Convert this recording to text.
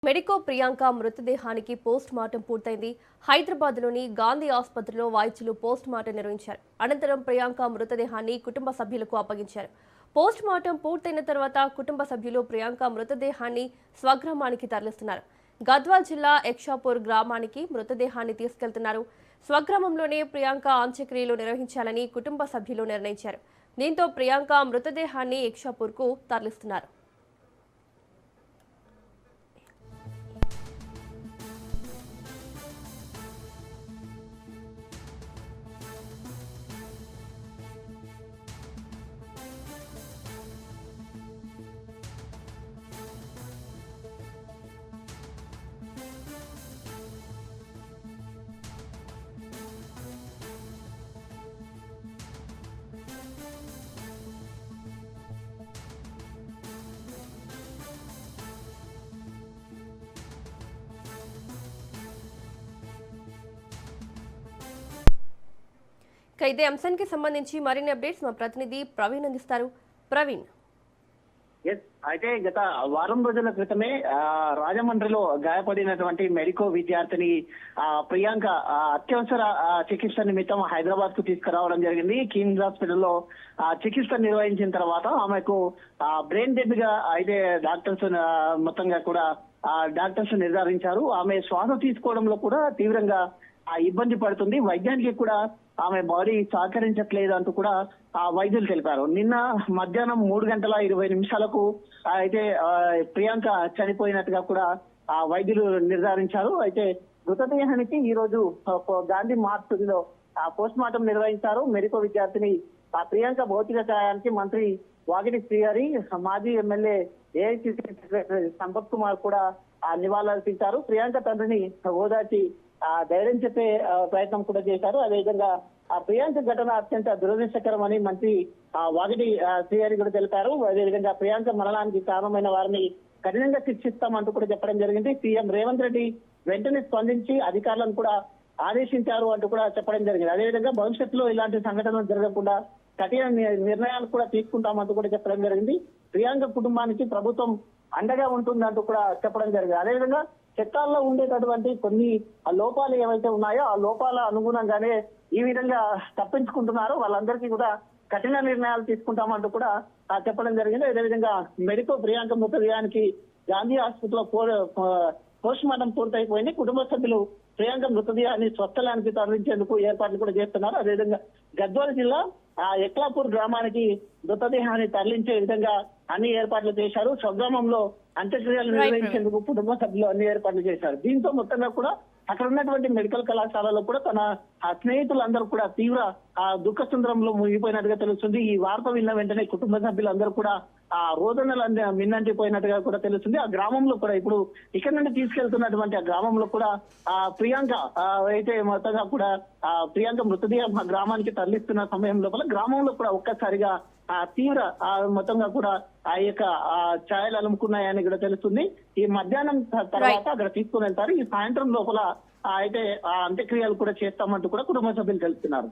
Medico Priyanka మృతదేహానికి post mortem పూర్తయింది. హైదరాబాద్లోని గాంధీ ఆసుపత్రిలో వైద్యులు పోస్ట్ మార్టం నిర్వహించారు. అనంతరం ప్రియాంక మృతదేహాన్ని కుటుంబ సభ్యులకు అప్పగించారు. పోస్ట్ మార్టం పూర్తయిన తర్వాత కుటుంబ సభ్యులు ప్రియాంక మృతదేహాన్ని స్వగ్రామానికి తరలిస్తున్నారు. గద్వాల్ జిల్లా ఎక్షాపూర్ గ్రామానికి మృతదేహాన్ని తీసుకెళ్తున్నారు. స్వగ్రామంలోనే ప్రియాంక అంత్యక్రియలు నిర్వహించాలని కుటుంబ సభ్యులు నిర్ణయించారు. దీంతో ప్రియాంక మృతదేహాన్ని ఎక్షాపూర్కు తరలిస్తున్నారు. ఇదే అంశానికి సంబంధించి మరిన్ని అప్డేట్స్ మా ప్రతినిధి ప్రవీణ్ అందిస్తారు. ప్రవీణ్, అయితే గత వారం రోజుల క్రితమే రాజమండ్రిలో గాయపడినటువంటి మెడికో విద్యార్థిని ప్రియాంక అత్యవసర చికిత్స నిమిత్తం హైదరాబాద్ కు తీసుకురావడం జరిగింది. కిమ్స్ హాస్పిటల్లో చికిత్స నిర్వహించిన తర్వాత ఆమెకు బ్రెయిన్ డెడ్ గా అయితే డాక్టర్స్ మొత్తంగా కూడా డాక్టర్స్ నిర్ధారించారు. ఆమె శ్వాస తీసుకోవడంలో కూడా తీవ్రంగా ఇబ్బంది పడుతుంది. వైద్యానికి కూడా ఆమె బాడీ సహకరించట్లేదు అంటూ కూడా వైద్యులు తెలిపారు. నిన్న మధ్యాహ్నం 3:20 అయితే ప్రియాంక చనిపోయినట్టుగా కూడా వైద్యులు నిర్ధారించారు. అయితే మృతదేహానికి ఈ రోజు గాంధీ మార్చులో పోస్ట్ మార్టం నిర్వహించారు. మెడికో విద్యార్థిని ప్రియాంక భౌతిక కాయానికి మంత్రి వాగిడి శ్రీహరి, మాజీ MLA AICC secretary Sampath Kumar కూడా నివాళులర్పించారు. ప్రియాంక తండ్రిని ఓదార్చి ధైర్యం చెప్పే ప్రయత్నం కూడా చేశారు. అదేవిధంగా ప్రియాంక ఘటన అత్యంత దురదృష్టకరమని మంత్రి వాగిడి శ్రీహరి కూడా తెలిపారు. అదేవిధంగా ప్రియాంక మరణానికి కారణమైన వారిని కఠినంగా శిక్షిస్తామంటూ కూడా చెప్పడం జరిగింది. సీఎం రేవంత్ రెడ్డి వెంటనే స్పందించి అధికారులను కూడా ఆదేశించారు అంటూ కూడా చెప్పడం జరిగింది. అదేవిధంగా భవిష్యత్తులో ఇలాంటి సంఘటనలు జరగకుండా కఠిన నిర్ణయాలు కూడా తీసుకుంటామంటూ కూడా చెప్పడం జరిగింది. ప్రియాంక కుటుంబానికి ప్రభుత్వం అండగా ఉంటుందంటూ కూడా చెప్పడం జరిగింది. అదేవిధంగా చట్టాల్లో ఉండేటటువంటి కొన్ని లోపాలు ఏవైతే ఉన్నాయో ఆ లోపాల అనుగుణంగానే ఈ విధంగా తప్పించుకుంటున్నారు. వాళ్ళందరికీ కూడా కఠిన నిర్ణయాలు తీసుకుంటామంటూ కూడా చెప్పడం జరిగింది. అదేవిధంగా మెడికో ప్రియాంక మృతదేహానికి గాంధీ హాస్పిటల్లో పోస్ట్ మార్టం పూర్తయిపోయింది. కుటుంబ సభ్యులు ప్రియాంక మృతదేహాన్ని స్వస్థలానికి తరలించేందుకు ఏర్పాట్లు కూడా చేస్తున్నారు. అదేవిధంగా గద్వాల జిల్లా ఎక్లాపూర్ గ్రామానికి మృతదేహాన్ని తరలించే విధంగా అన్ని ఏర్పాట్లు చేశారు. స్వగ్రామంలో అంత్యక్రియలు నిర్వహించేందుకు కుటుంబ సభ్యులు అన్ని ఏర్పాట్లు చేశారు. దీంతో మొత్తంగా కూడా అక్కడ ఉన్నటువంటి మెడికల్ కళాశాలలో కూడా తన స్నేహితులందరూ కూడా తీవ్ర దుఃఖ సుందరంలో మునిగిపోయినట్టుగా తెలుస్తుంది. ఈ వార్త విన్న వెంటనే కుటుంబ సభ్యులందరూ కూడా రోదనలు మిన్నంటిపోయినట్టుగా కూడా తెలుస్తుంది. ఆ గ్రామంలో కూడా ఇప్పుడు ఇక్కడ నుండి తీసుకెళ్తున్నటువంటి ఆ గ్రామంలో కూడా ప్రియాంక అయితే మొత్తంగా కూడా ప్రియాంక మృతదేహం ఆ గ్రామానికి తరలిస్తున్న సమయం లోపల గ్రామంలో కూడా ఒక్కసారిగా తీవ్ర మొత్తంగా కూడా ఆ యొక్క ఛాయలు అలుముకున్నాయని కూడా తెలుస్తుంది. ఈ మధ్యాహ్నం తర్వాత అక్కడ తీసుకుని వెళ్తారు. ఈ సాయంత్రం లోపల అయితే అంత్యక్రియలు కూడా చేస్తామంటూ కూడా కుటుంబ సభ్యులు తెలుస్తున్నారు.